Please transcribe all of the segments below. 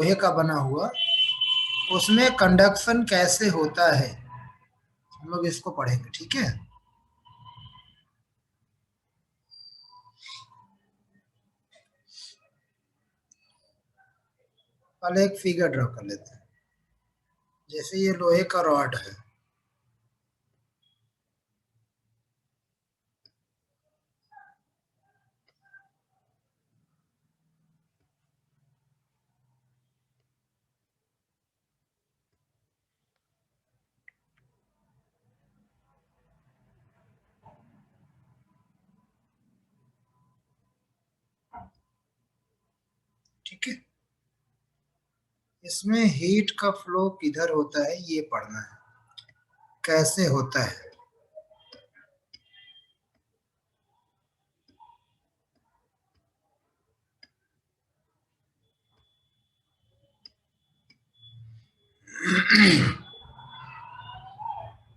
लोहे का बना हुआ, उसमें कंडक्शन कैसे होता है, हम लोग इसको पढ़ेंगे। ठीक है, पहले एक फिगर ड्रॉ कर लेते हैं। जैसे ये लोहे का रॉड है, ठीक है। इसमें हीट का फ्लो किधर होता है ये पढ़ना है, कैसे होता है।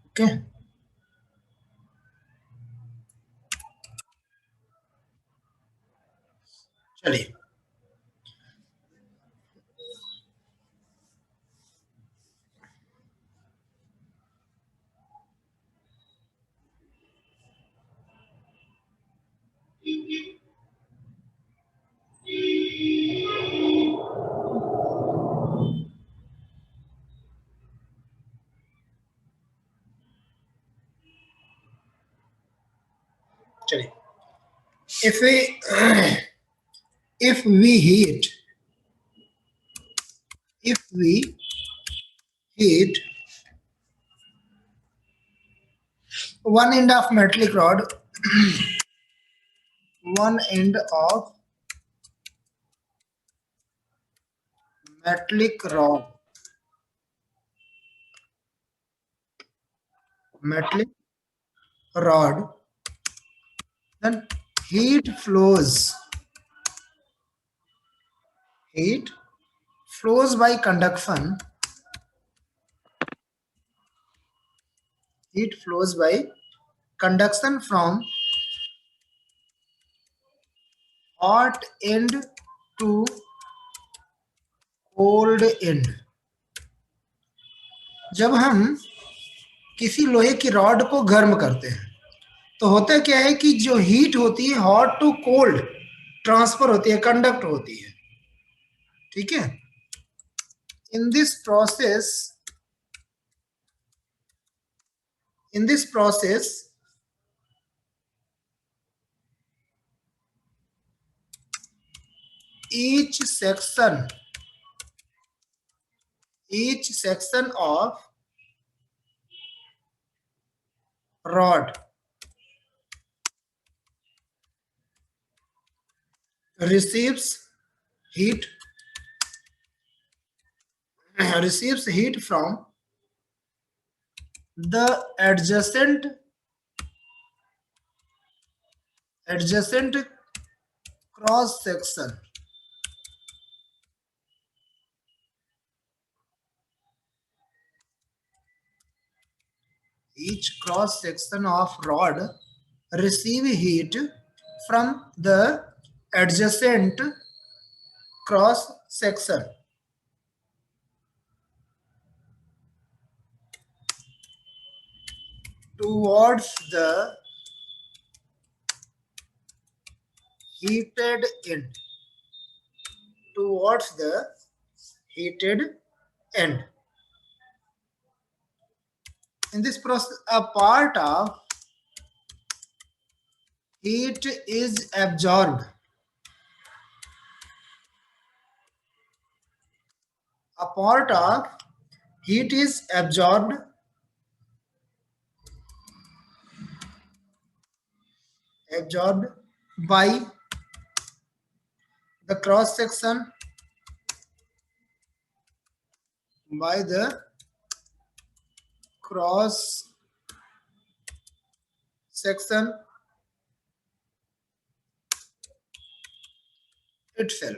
ओके, चलिए। चलिए, if we if we heat if we heat one end of metallic rod one end of metallic rod, then heat flows by conduction. Heat flows by conduction from hot end to cold end. जब हम किसी लोहे की rod को गर्म करते हैं तो होता क्या है कि जो हीट होती है हॉट टू कोल्ड ट्रांसफर होती है, कंडक्ट होती है। ठीक है, in this process each section of rod receives heat from the adjacent cross section. Each cross section of rod receive heat from the adjacent cross section towards the heated end. In this process, a part of heat is absorbed. A part of heat is absorbed by the cross section, itself,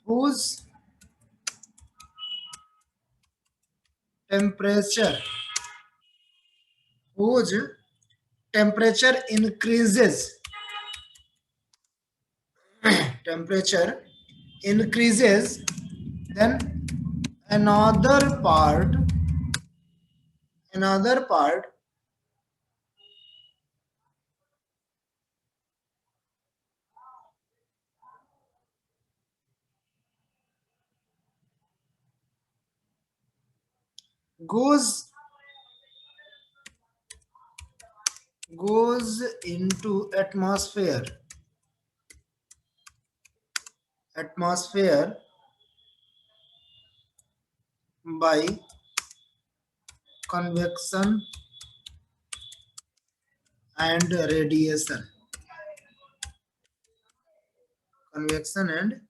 whose temperature increases temperature increases, then another part goes into atmosphere by convection and radiation. Convection and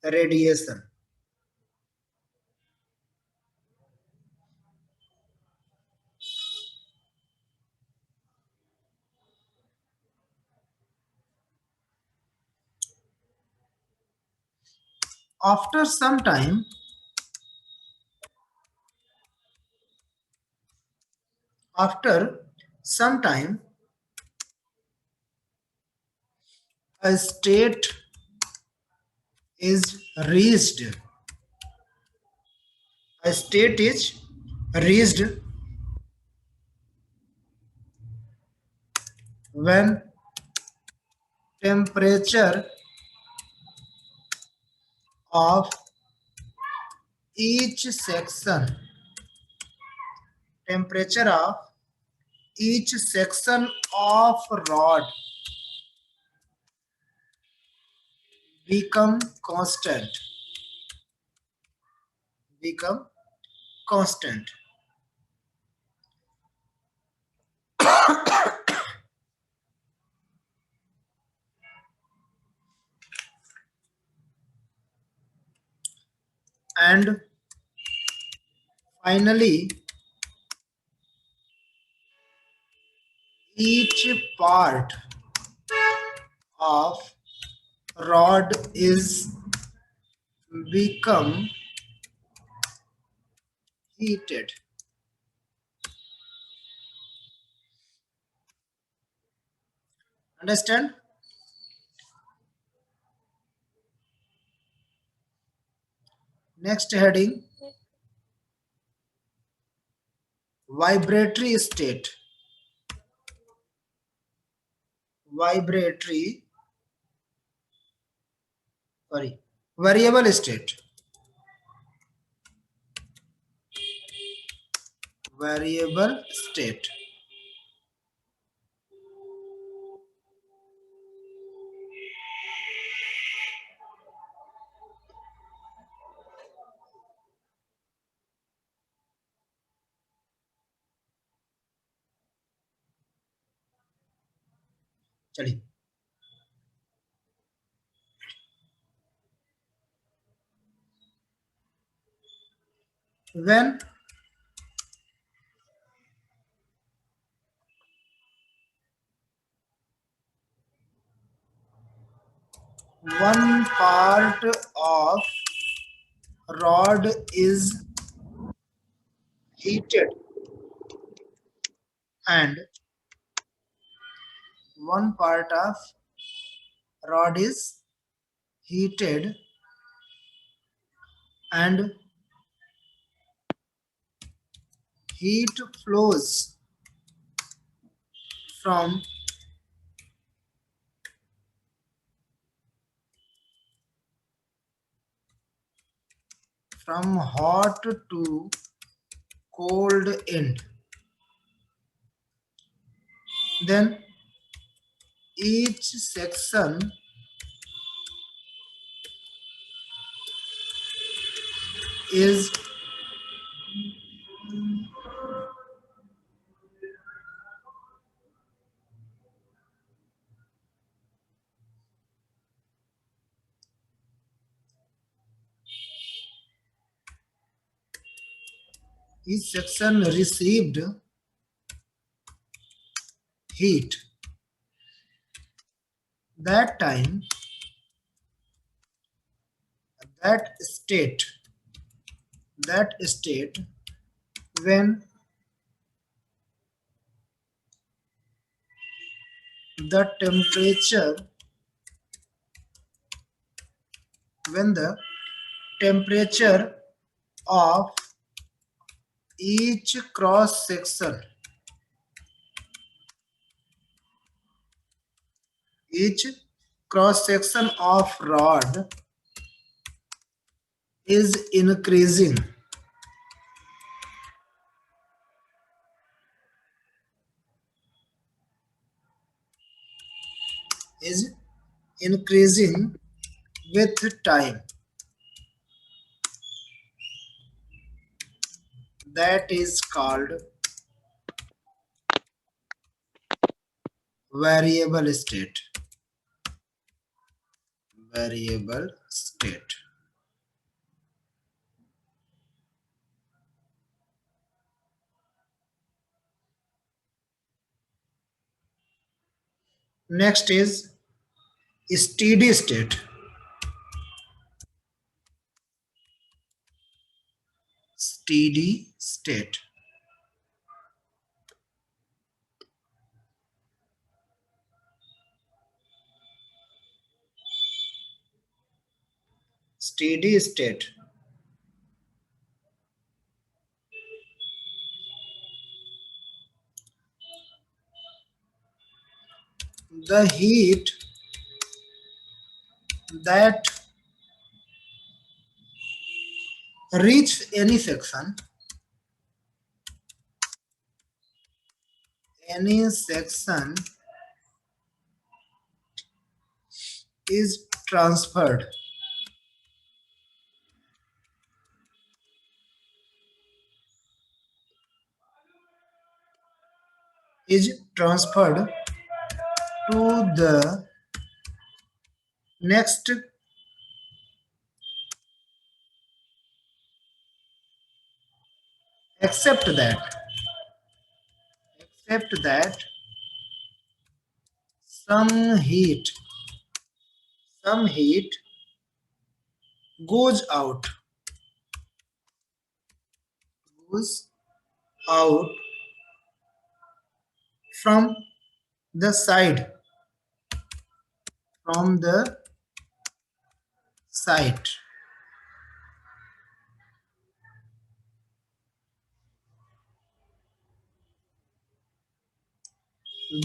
radiation. After some time, after some time, a state is reached. A state is reached when temperature of each section temperature of each section of rod become constant become constant and finally each part of rod is become heated. Understand? Next heading, vibratory state. Vibratory, sorry, variable state. Variable state. चलिए, when one part of rod is heated and one part of rod is heated and heat flows from hot to cold end. Then each section is received heat. That time, that state when the temperature when the temperature of each cross section of rod is increasing, is increasing with time. That is called variable state. Variable state. Next is steady state. Steady state. Steady state. The heat that reaches any section is transferred is transferred to the next except that some heat goes out goes out from the side from the site.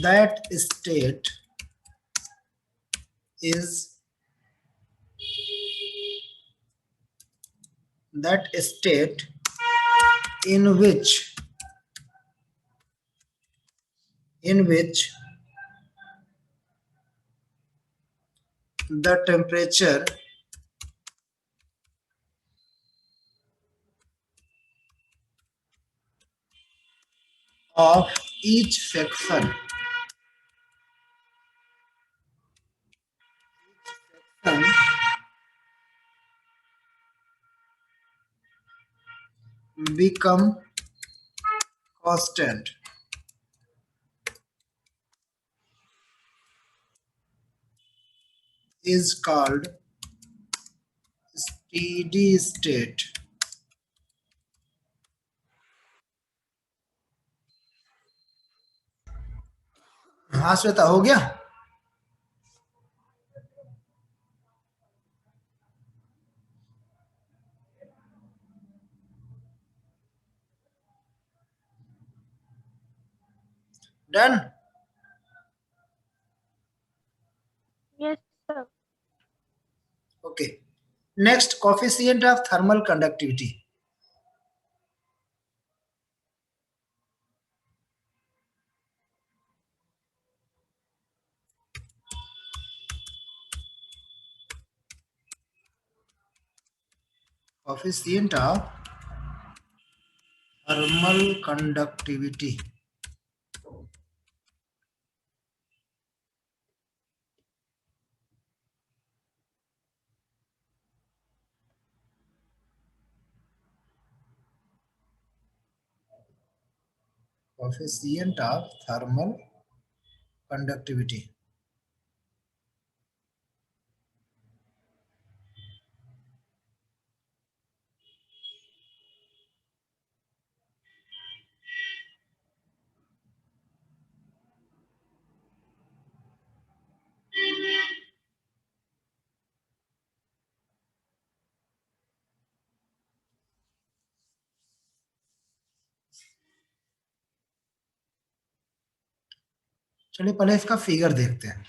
That state is that state in which the temperature of each section become constant is called steady state. हाँ श्वेता, हो गया? Done? Yes, sir. Okay. Next, coefficient of thermal conductivity. Coefficient of thermal conductivity. Coefficient of thermal conductivity. चलिए पहले इसका figure देखते हैं।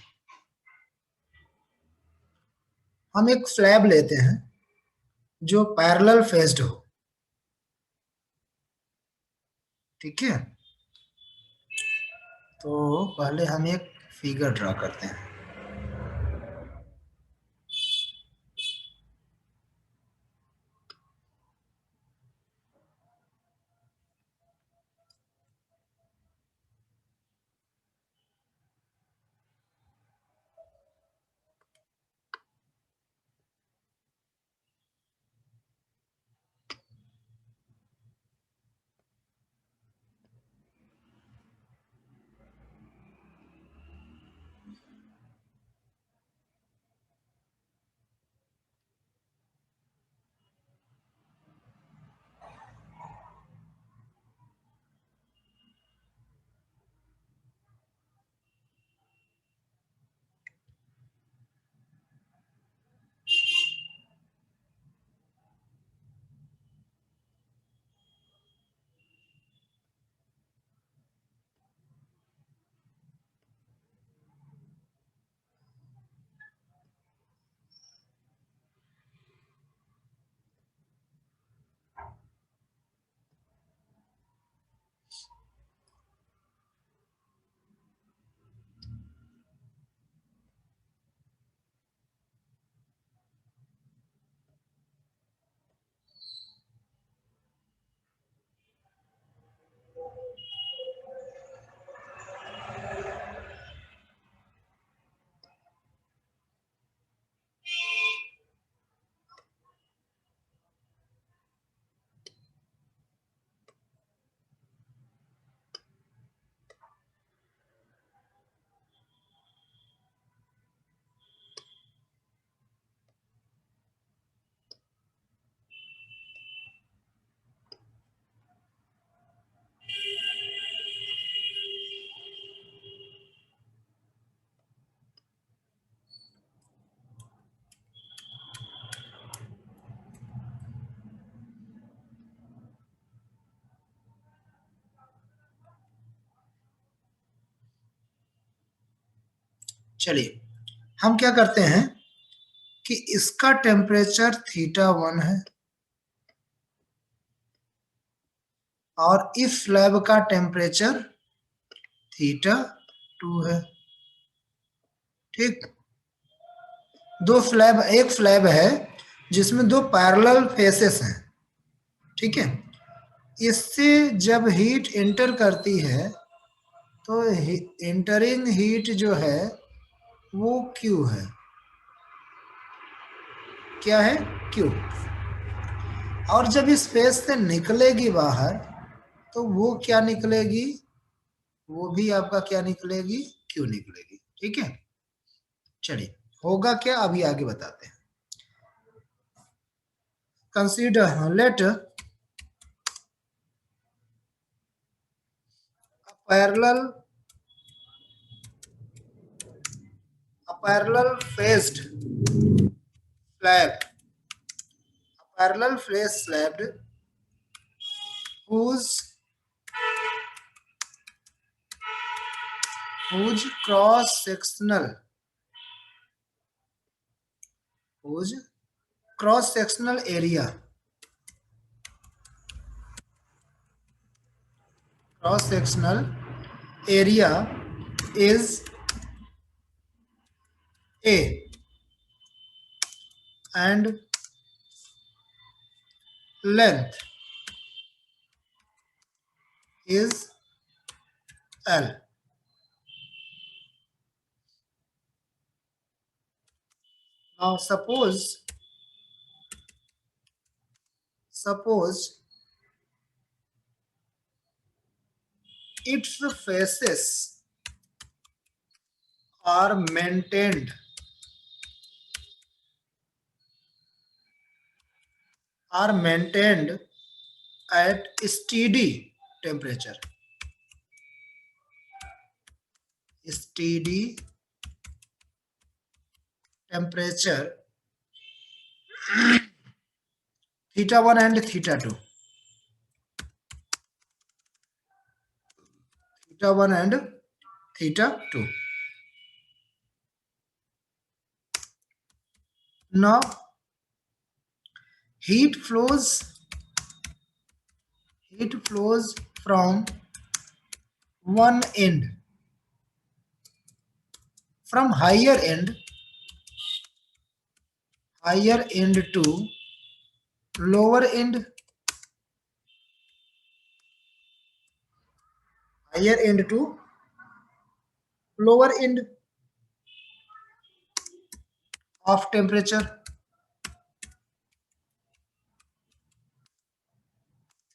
हम एक स्लैब लेते हैं जो पैरेलल फेस्ड हो, ठीक है। तो पहले हम एक फिगर ड्रा करते हैं। चलिए हम क्या करते हैं कि इसका टेम्परेचर θ1 है और इस स्लैब का टेम्परेचर θ2 है, ठीक। दो स्लैब, एक स्लैब है जिसमें दो पैरेलल फेसेस हैं, ठीक है। इससे जब हीट एंटर करती है तो एंटरिंग हीट जो है वो Q है। क्या है? Q। और जब इस फेस से निकलेगी बाहर तो वो क्या निकलेगी? वो भी आपका क्या निकलेगी? Q निकलेगी, ठीक है। चलिए होगा क्या अभी आगे बताते हैं। Consider let parallel faced slab, a parallel face slab whose cross sectional area is A and length is L. Now suppose its faces are maintained at steady temperature. Steady temperature θ1 and θ2. θ1 and θ2. Now heat flows from one end, from higher end to lower end, higher end to lower end of temperature,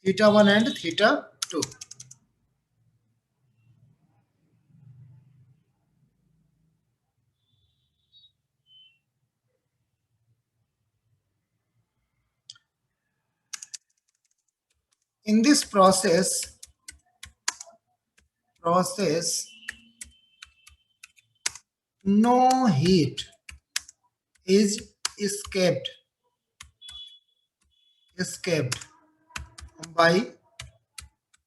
θ1 and θ2. In this process no heat is escaped by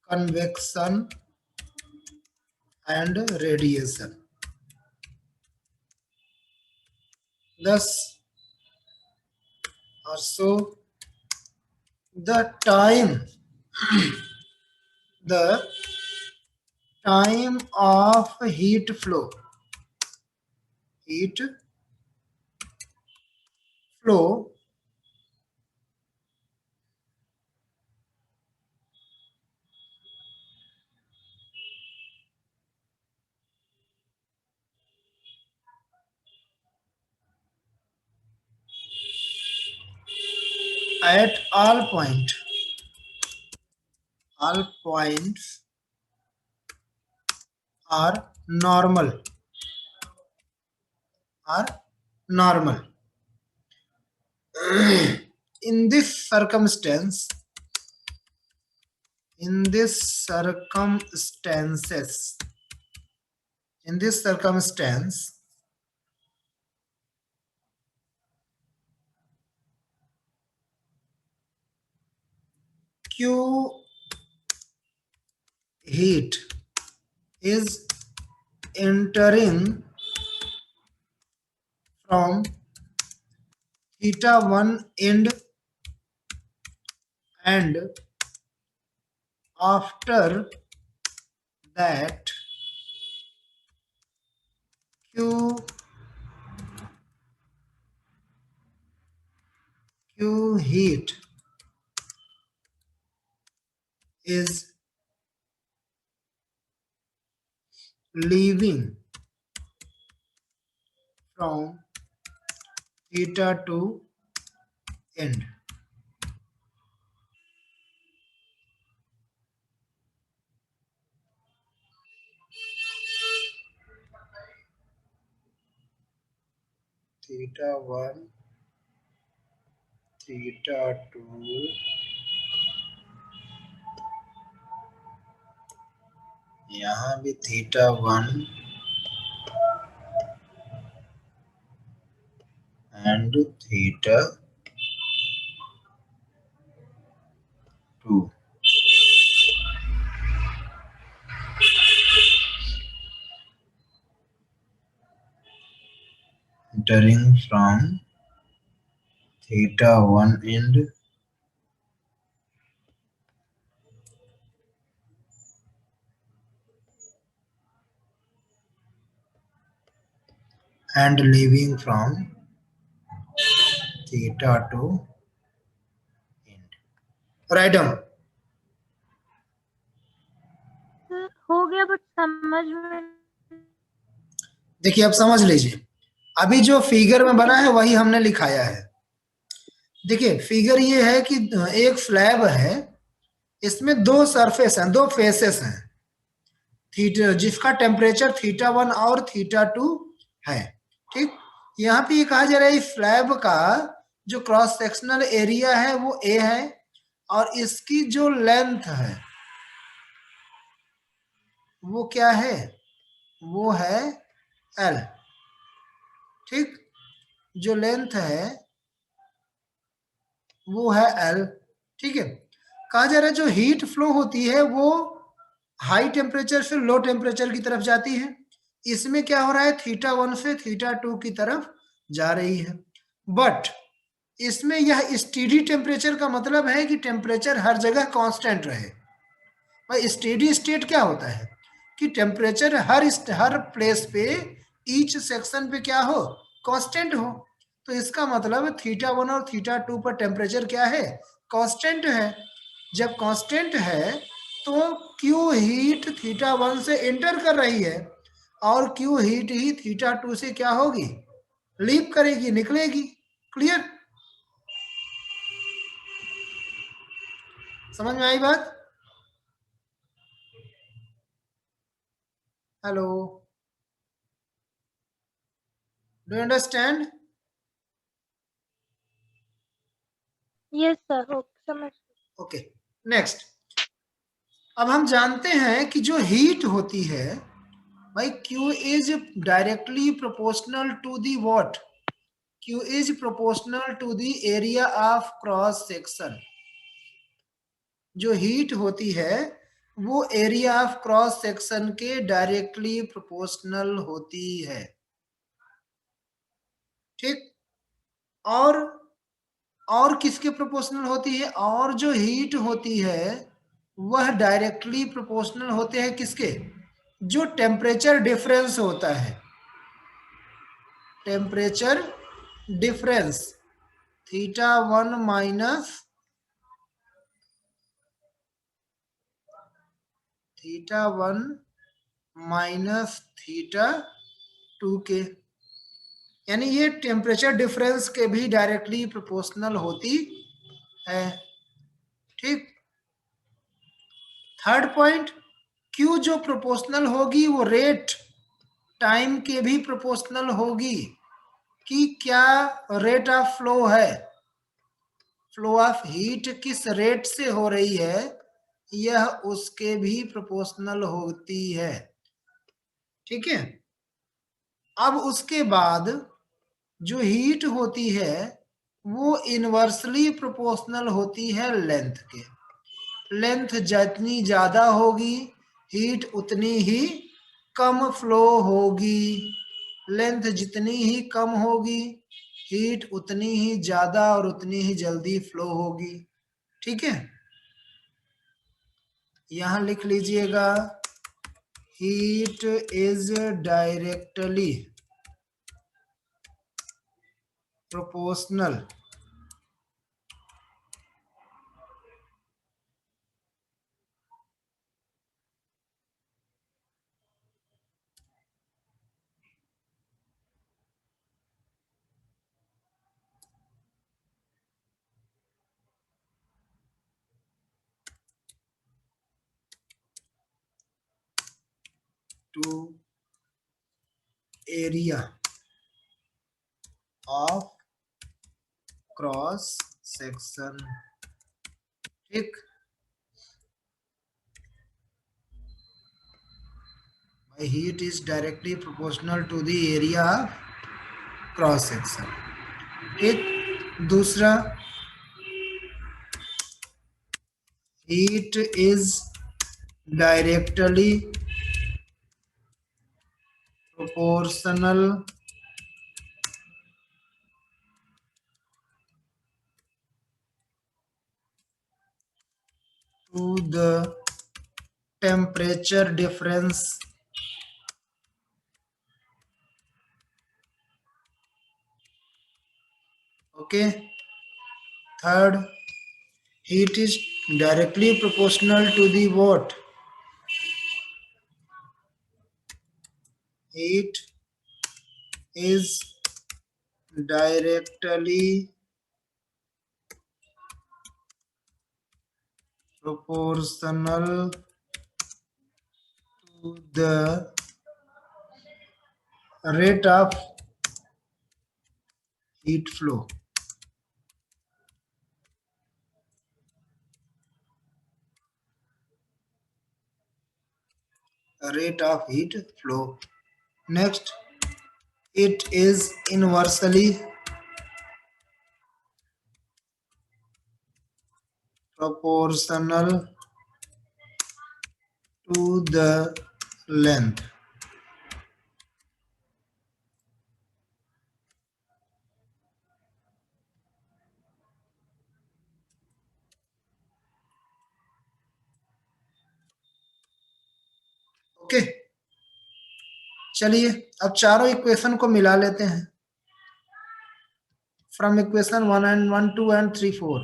convection and radiation. Thus also the time of heat flow at all points are normal. In this circumstance, Q heat is entering from θ1 end, and after that Q heat is leaving from θ2 end. θ1, θ2, यहाँ भी θ1 and θ2 entering from θ1 end and leaving from θ2 end. Write down. हो गया but समझ में देखिए अब समझ लीजिए, अभी जो फिगर में बना है वही हमने लिखाया है। देखिए फिगर ये है कि एक स्लैब है, इसमें दो सरफेस हैं, दो फेसेस हैं, थीटा जिसका टेम्परेचर θ1 और θ2 है। ठीक, यहाँ पे ये कहा जा रहा है इस स्लैब का जो क्रॉस सेक्शनल एरिया है वो A है, और इसकी जो लेंथ है वो क्या है, वो है L। ठीक, जो लेंथ है वो है L। ठीक है, कहा जा रहा है जो हीट फ्लो होती है वो हाई टेम्परेचर से लो टेम्परेचर की तरफ जाती है। इसमें क्या हो रहा है, θ1 से θ2 की तरफ जा रही है। बट इसमें यह स्टेडी टेम्परेचर का मतलब है कि टेम्परेचर हर जगह कांस्टेंट रहे। भाई स्टेडी स्टेट क्या होता है कि टेम्परेचर हर प्लेस पे, ईच सेक्शन पे क्या हो, कांस्टेंट हो। तो इसका मतलब θ1 और θ2 पर टेम्परेचर क्या है, कांस्टेंट है। जब कांस्टेंट है तो क्यू हीट θ1 से एंटर कर रही है और क्यू हीट ही θ2 से क्या होगी, लीव करेगी, निकलेगी। क्लियर, समझ में आई बात? Hello, do you understand? Yes sir, okay समझ। Okay, next. अब हम जानते हैं कि जो हीट होती है भाई, Q is directly proportional to the what, Q is proportional to the area of cross section. जो हीट होती है वो एरिया ऑफ क्रॉस सेक्शन के डायरेक्टली प्रोपोर्शनल होती है। ठीक, और किसके प्रोपोर्शनल होती है, और जो हीट होती है वह डायरेक्टली प्रोपोर्शनल होते हैं किसके, जो टेम्परेचर डिफरेंस होता है, टेम्परेचर डिफरेंस θ1 माइनस θ1 माइनस θ2 के, यानी ये टेम्परेचर डिफरेंस के भी डायरेक्टली प्रोपोर्शनल होती है। ठीक, थर्ड पॉइंट, क्यू जो प्रोपोर्शनल होगी वो रेट टाइम के भी प्रोपोर्शनल होगी कि क्या रेट ऑफ फ्लो है, फ्लो ऑफ हीट किस रेट से हो रही है, यह उसके भी प्रोपोर्शनल होती है। ठीक है, अब उसके बाद जो हीट होती है वो इनवर्सली प्रोपोर्शनल होती है लेंथ के। लेंथ जितनी ज्यादा होगी हीट उतनी ही कम फ्लो होगी, लेंथ जितनी ही कम होगी हीट उतनी ही ज्यादा और उतनी ही जल्दी फ्लो होगी। ठीक है, यहां लिख लीजिएगा, heat is directly proportional to area of cross section. ठीक, heat is directly proportional to the area of cross section. ठीक, दूसरा, heat is directly proportional to the temperature difference okay। Third, heat is directly proportional to the what, heat is directly proportional to the rate of heat flow। Rate of heat flow। Next, it is inversely proportional to the length। Okay, चलिए अब चारों equation को मिला लेते हैं। From equation 1 and 1 2 and 3 4,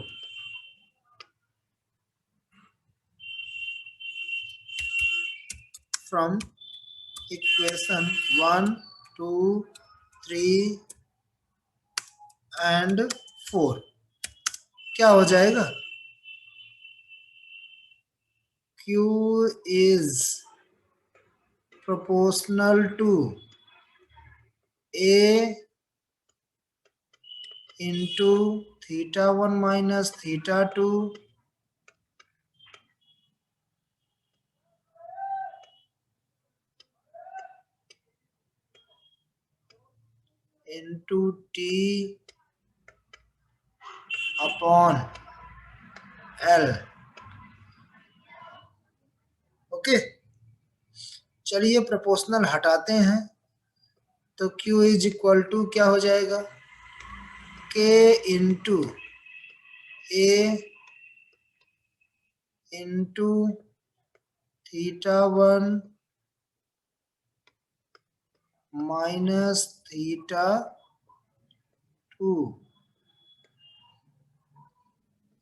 from equation 1 2 3 and 4 क्या हो जाएगा? Q is proportional to A into theta 1 minus theta 2 into T upon L। Okay, चलिए प्रोपोर्शनल हटाते हैं तो Q इज इक्वल टू क्या हो जाएगा? K into A into theta 1 minus theta 2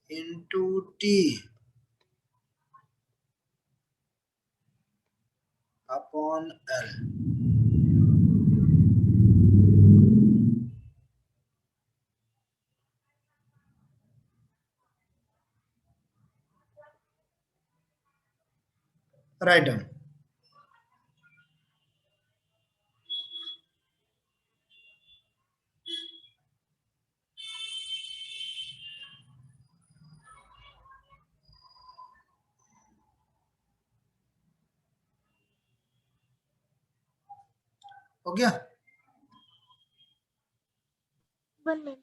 into T upon L। Write down. हो गया? 1 minute.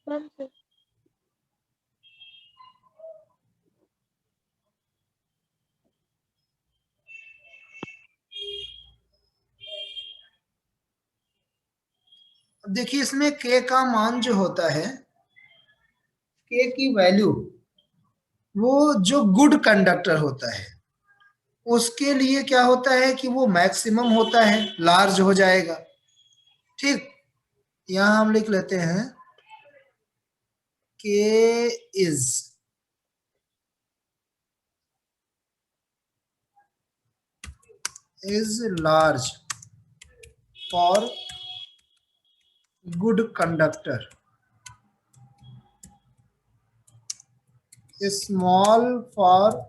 Done, sir. अब देखिए इसमें K का मान जो होता है, K की वैल्यू, वो जो गुड कंडक्टर होता है उसके लिए क्या होता है कि वो मैक्सिमम होता है, लार्ज हो जाएगा। ठीक, यहां हम लिख लेते हैं K is large for good conductor, small for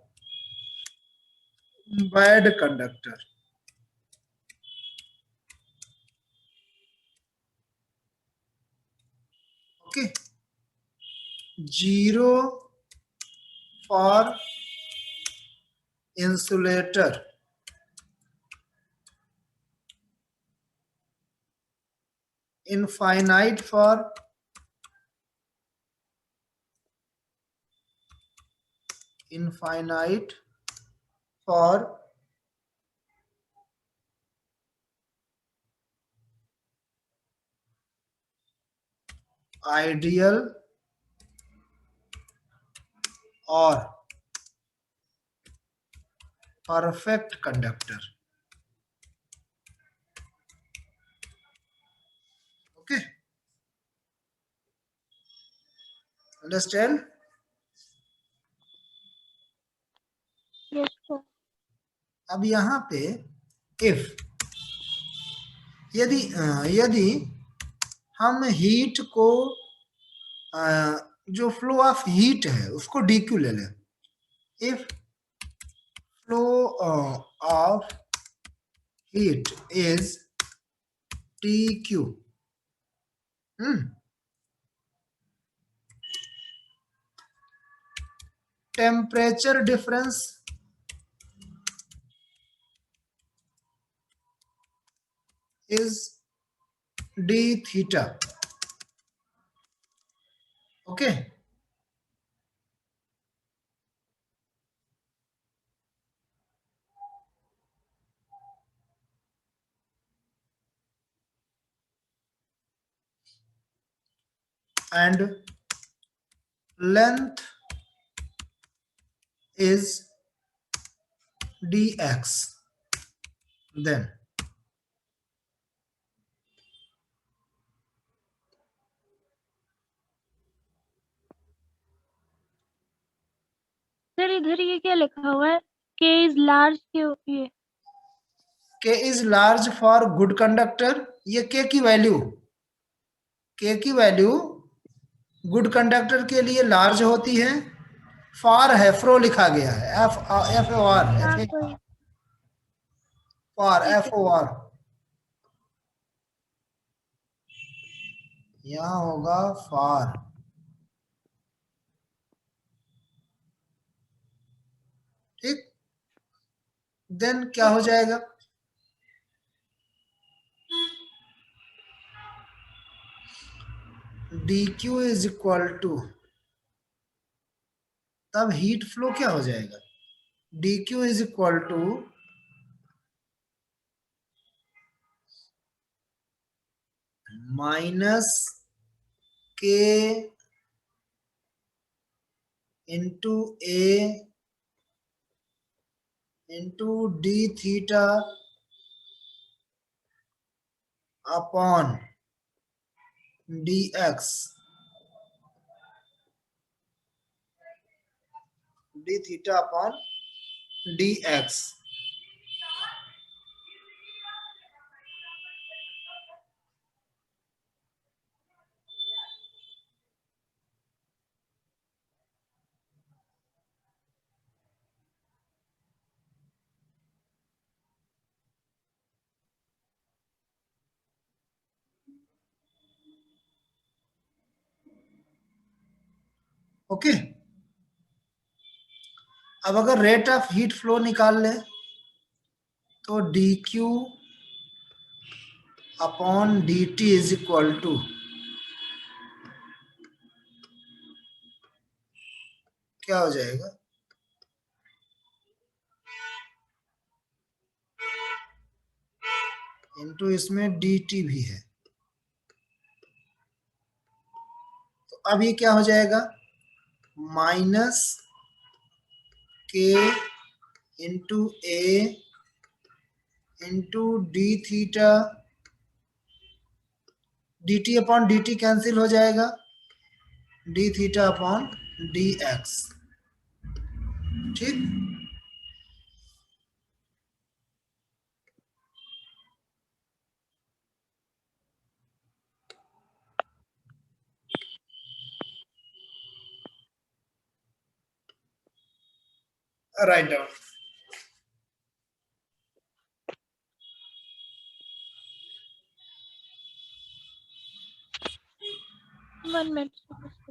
bad conductor। Okay, 0 for insulator, infinite for ideal और perfect conductor। Okay, understand? Yes, sir. अब यहाँ पे if यदि हम हीट को जो फ्लो ऑफ हीट है उसको dq ले लें, if flow of heat is dq, temperature difference is d theta। okay, and length is dx, then sir इधर ये क्या लिखा हुआ है? K is large क्यों ये? k is large for good conductor, ये k की वैल्यू गुड कंडक्टर के लिए लार्ज होती है। फॉर हेफ्रो लिखा गया है, एफ ओ आर, हाँ कोई फॉर ठीक एफ है। ओ आर, यहां होगा फॉर। ठीक, देन क्या हो ओके जाएगा? D Q is equal to, तब हीट फ्लो क्या हो जाएगा? D Q is equal to minus K into A into D theta upon D X, D theta upon D X. Okay, अब अगर रेट ऑफ हीट फ्लो निकाल ले तो D Q upon D T is equal to क्या हो जाएगा? Into इसमें D T भी है, तो अब ये क्या हो जाएगा? Minus K into A into D theta, D T upon D T cancel हो जाएगा, D theta upon D X. ठीक, राइट डाउन। 1 minute।